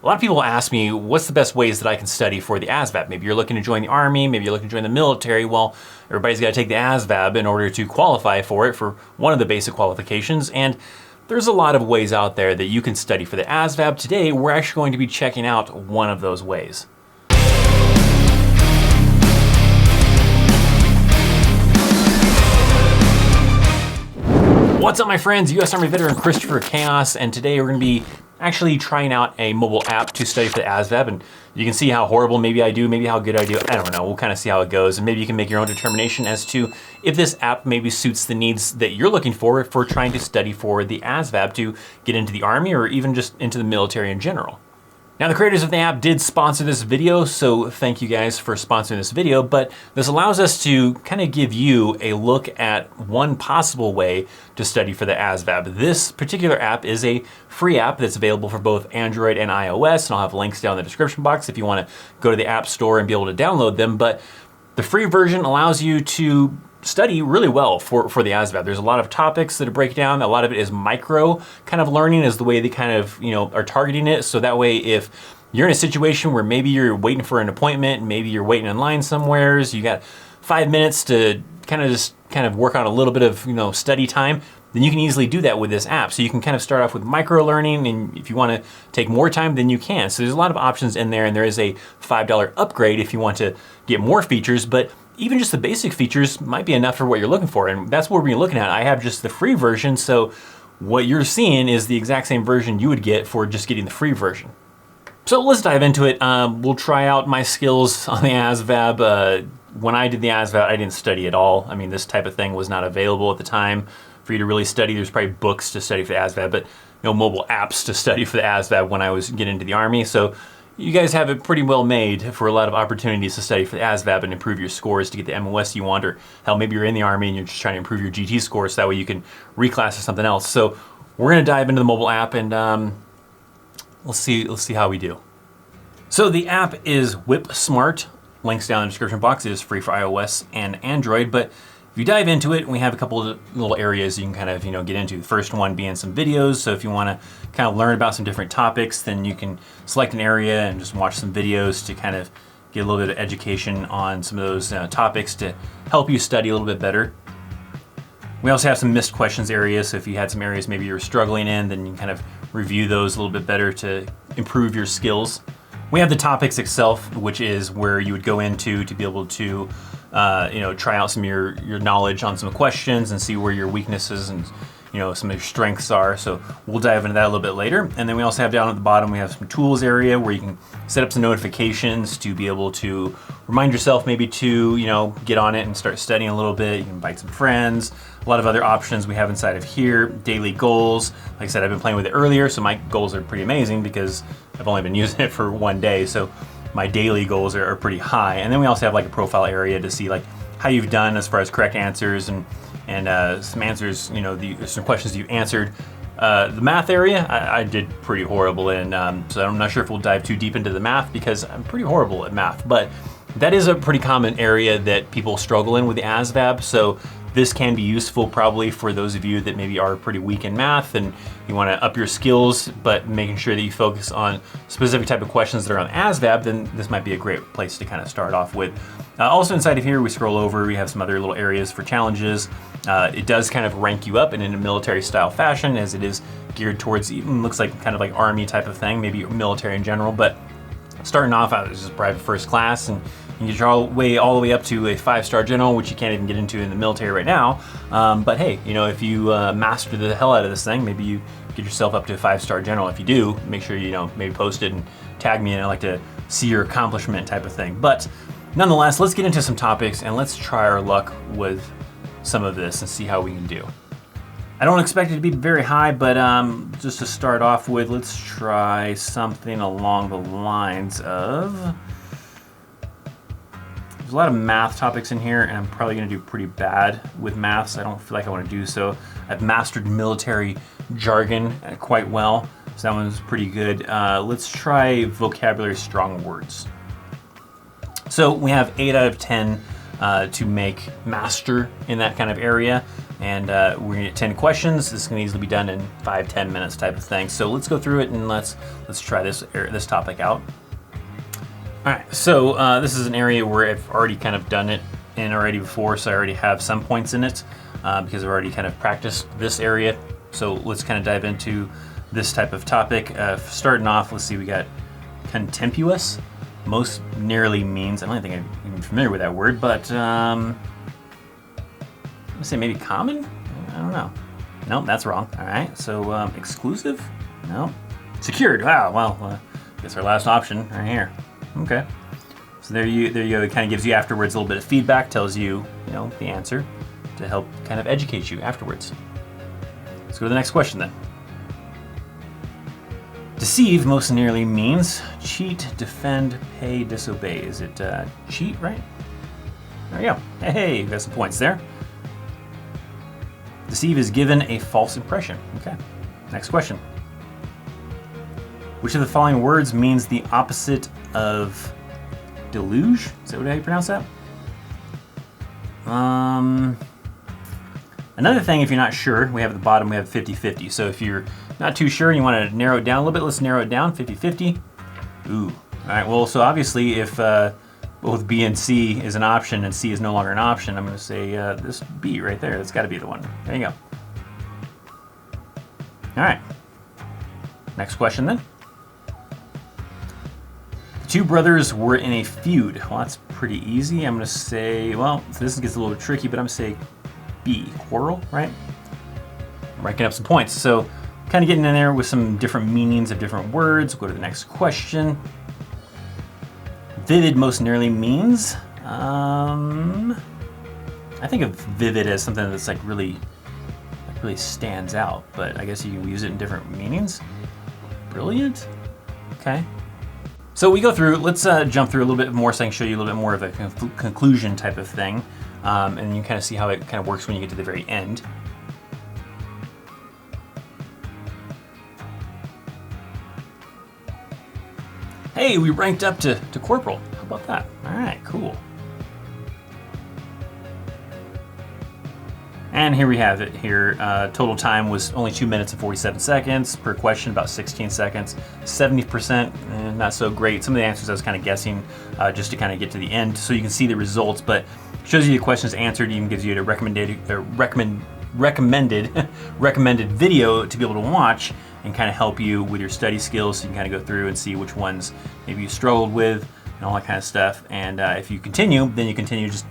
A lot of people ask me, what's the best ways that I can study for the ASVAB? Maybe you're looking to join the Army, maybe you're looking to join the military. Well, everybody's got to take the ASVAB in order to qualify for it, for one of the basic qualifications. And there's a lot of ways out there that you can study for the ASVAB. Today, we're actually going to be checking out one of those ways. What's up, my friends? U.S. Army veteran Christopher Chaos, and today we're going to be actually trying out a mobile app to study for the ASVAB, and you can see how horrible maybe I do, maybe how good I do. I don't know. We'll kind of see how it goes, and maybe you can make your own determination as to if this app maybe suits the needs that you're looking for trying to study for the ASVAB to get into the Army or even just into the military in general. Now, the creators of the app did sponsor this video, so thank you guys for sponsoring this video, but this allows us to kind of give you a look at one possible way to study for the ASVAB. This particular app is a free app that's available for both Android and iOS, and I'll have links down in the description box if you want to go to the App Store and be able to download them, but the free version allows you to study really well for the ASVAB. There's a lot of topics that break down. A lot of it is micro kind of learning is the way they kind of, are targeting it. So that way, if you're in a situation where maybe you're waiting for an appointment, maybe you're waiting in line somewhere, so you got 5 minutes to kind of work on a little bit of, study time, then you can easily do that with this app. So you can kind of start off with micro learning, and if you want to take more time, then you can. So there's a lot of options in there, and there is a $5 upgrade if you want to get more features, but even just the basic features might be enough for what you're looking for, and that's what we're looking at. I have just the free version, so what you're seeing is the exact same version you would get for just getting the free version. So let's dive into it. We'll try out my skills on the ASVAB. When I did the ASVAB, I didn't study at all. I mean, this type of thing was not available at the time for you to really study. There's probably books to study for the ASVAB, but no mobile apps to study for the ASVAB when I was getting into the Army. So you guys have it pretty well made for a lot of opportunities to study for the ASVAB and improve your scores to get the MOS you want, or hell, maybe you're in the Army and you're just trying to improve your GT scores so that way you can reclass to something else. So we're gonna dive into the mobile app and let's see how we do. So the app is Whipsmartt. Links down in the description box. It is free for iOS and Android, but if you dive into it, we have a couple of little areas you can kind of, get into. The first one being some videos. So if you want to kind of learn about some different topics, then you can select an area and just watch some videos to kind of get a little bit of education on some of those topics to help you study a little bit better. We also have some missed questions areas. So if you had some areas maybe you're struggling in, then you can kind of review those a little bit better to improve your skills. We have the topics itself, which is where you would go into to be able to try out some of your knowledge on some questions and see where your weaknesses and some of your strengths are. So we'll dive into that a little bit later. And then we also have down at the bottom, we have some tools area where you can set up some notifications to be able to remind yourself maybe to get on it and start studying a little bit. You can invite some friends. A lot of other options we have inside of here. Daily goals. Like I said, I've been playing with it earlier, so my goals are pretty amazing because I've only been using it for one day. So my daily goals are pretty high. And then we also have like a profile area to see like how you've done as far as correct answers and some answers, some questions you answered. The math area, I did pretty horrible in, so I'm not sure if we'll dive too deep into the math because I'm pretty horrible at math, but that is a pretty common area that people struggle in with the ASVAB. So this can be useful probably for those of you that maybe are pretty weak in math and you want to up your skills, but making sure that you focus on specific type of questions that are on ASVAB, then this might be a great place to kind of start off with. Also inside of here, we scroll over, we have some other little areas for challenges. It does kind of rank you up in a military style fashion as it is geared towards, even looks like kind of like Army type of thing, maybe military in general, but starting off as just private first class, and you get your way all the way up to a 5-star general, which you can't even get into in the military right now. But hey, if you master the hell out of this thing, maybe you get yourself up to a 5-star general. If you do, make sure maybe post it and tag me, and I like to see your accomplishment type of thing. But nonetheless, let's get into some topics and let's try our luck with some of this and see how we can do. I don't expect it to be very high, but just to start off with, let's try something along the lines of, there's a lot of math topics in here, and I'm probably gonna do pretty bad with maths. I don't feel like I wanna do so. I've mastered military jargon quite well, so that one's pretty good. Let's try vocabulary strong words. So we have 8 out of 10 to master in that kind of area. And we're gonna get 10 questions. This can easily be done in 5-10 minutes type of thing. So let's go through it and let's try this topic out. All right, so this is an area where I've already kind of done it in already before, so I already have some points in it because I've already kind of practiced this area. So let's kind of dive into this type of topic. Starting off, let's see, we got contemptuous. Most nearly means, I don't think I'm even familiar with that word, but I'm gonna say maybe common? I don't know. Nope, that's wrong. All right, so exclusive? No. Secured, wow, well, I guess our last option right here. Okay. So there you go. It kind of gives you afterwards a little bit of feedback, tells you, the answer to help kind of educate you afterwards. Let's go to the next question then. Deceive most nearly means cheat, defend, pay, disobey. Is it cheat, right? There you go. Hey, you got some points there. Deceive is given a false impression. Okay. Next question. Which of the following words means the opposite of deluge? Is that how you pronounce that? Another thing, if you're not sure, we have at the bottom, we have 50-50. So if you're not too sure and you want to narrow it down a little bit, let's narrow it down, 50-50. Ooh. All right, well, so obviously if both B and C is an option and C is no longer an option, I'm going to say this B right there. That's got to be the one. There you go. All right. Next question then. The two brothers were in a feud. Well, that's pretty easy. I'm going to say, well, this gets a little tricky, but I'm going to say B, quarrel, right? I'm ranking up some points. So kind of getting in there with some different meanings of different words. We'll go to the next question. Vivid most nearly means, I think of vivid as something that's like really stands out, but I guess you can use it in different meanings. Brilliant. Okay. So we go through, let's jump through a little bit more so I can show you a little bit more of a conclusion type of thing. And you kind of see how it kind of works when you get to the very end. Hey, we ranked up to corporal. How about that? All right, cool. And here we have it here. Total time was only 2 minutes and 47 seconds. Per question, about 16 seconds. 70%, not so great. Some of the answers I was kind of guessing just to kind of get to the end so you can see the results, but shows you the questions answered, even gives you a recommended video to be able to watch and kind of help you with your study skills, so you can kind of go through and see which ones maybe you struggled with and all that kind of stuff. And if you continue, then you continue just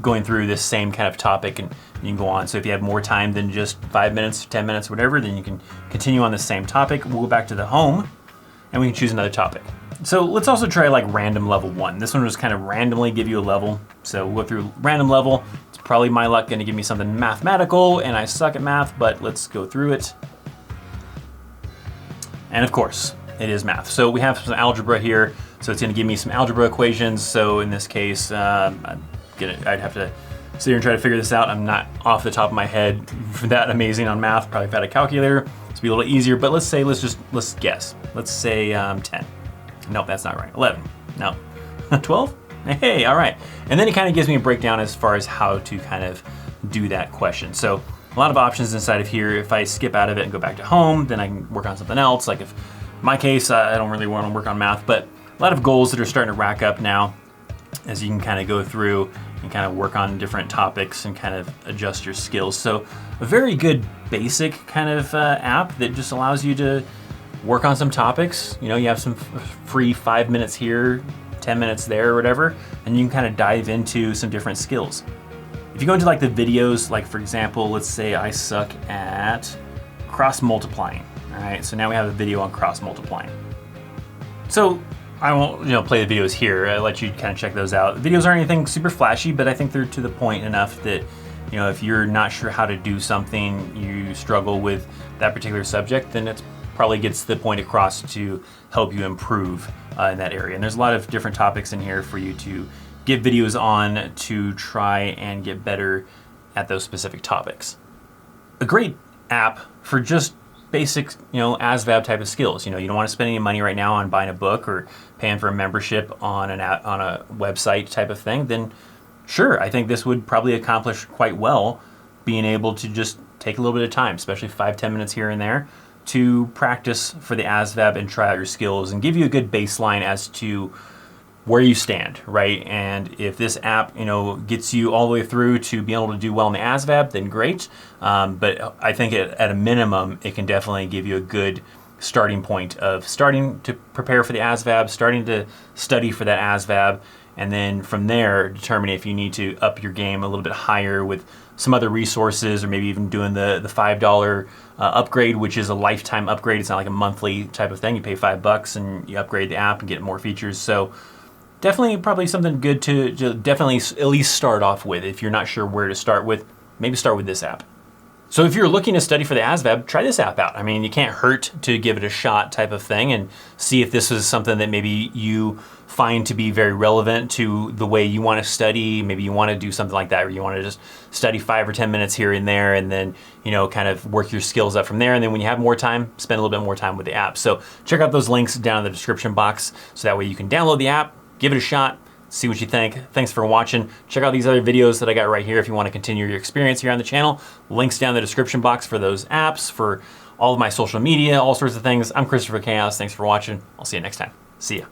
going through this same kind of topic and you can go on. So if you have more time than just 5 minutes, 10 minutes, whatever, then you can continue on the same topic. We'll go back to the home and we can choose another topic. So let's also try like random level 1. This one was kind of randomly give you a level. So we'll go through random level. It's probably my luck going to give me something mathematical, and I suck at math, but let's go through it. And of course, it is math. So we have some algebra here. So it's going to give me some algebra equations. So in this case, I'd have to sit here and try to figure this out. I'm not off the top of my head that amazing on math. Probably if I had a calculator, it's be a little easier. But let's guess. Let's say 10. Nope, that's not right. 11. No. 12? Hey, all right. And then it kind of gives me a breakdown as far as how to kind of do that question. So a lot of options inside of here. If I skip out of it and go back to home, then I can work on something else. Like if in my case, I don't really want to work on math, but a lot of goals that are starting to rack up now as you can kind of go through and kind of work on different topics and kind of adjust your skills. So a very good basic kind of app that just allows you to work on some topics. You have some free 5 minutes here, 10 minutes there or whatever, and you can kind of dive into some different skills. If you go into like the videos, like for example, let's say I suck at cross multiplying. All right, so now we have a video on cross multiplying. So I won't, play the videos here. I'll let you kind of check those out. The videos aren't anything super flashy, but I think they're to the point enough that, if you're not sure how to do something, you struggle with that particular subject, then it probably gets the point across to help you improve in that area. And there's a lot of different topics in here for you to get videos on to try and get better at those specific topics. A great app for just basic, ASVAB type of skills. You don't want to spend any money right now on buying a book or paying for a membership on a website type of thing, then sure, I think this would probably accomplish quite well, being able to just take a little bit of time, especially 5-10 minutes here and there, to practice for the ASVAB and try out your skills and give you a good baseline as to where you stand, right? And if this app, gets you all the way through to being able to do well in the ASVAB, then great. But I think at a minimum, it can definitely give you a good starting point of starting to prepare for the ASVAB, starting to study for that ASVAB, and then from there, determining if you need to up your game a little bit higher with some other resources, or maybe even doing the $5 upgrade, which is a lifetime upgrade. It's not like a monthly type of thing. You pay $5 and you upgrade the app and get more features. So definitely probably something good to definitely at least start off with. If you're not sure where to start with, maybe start with this app. So if you're looking to study for the ASVAB, try this app out. I mean, you can't hurt to give it a shot type of thing and see if this is something that maybe you find to be very relevant to the way you want to study. Maybe you want to do something like that, or you want to just study 5 or 10 minutes here and there, and then, kind of work your skills up from there. And then when you have more time, spend a little bit more time with the app. So check out those links down in the description box, so that way you can download the app, give it a shot, see what you think. Thanks for watching. Check out these other videos that I got right here if you want to continue your experience here on the channel. Links down in the description box for those apps, for all of my social media, all sorts of things. I'm Christopher Chaos. Thanks for watching. I'll see you next time. See ya.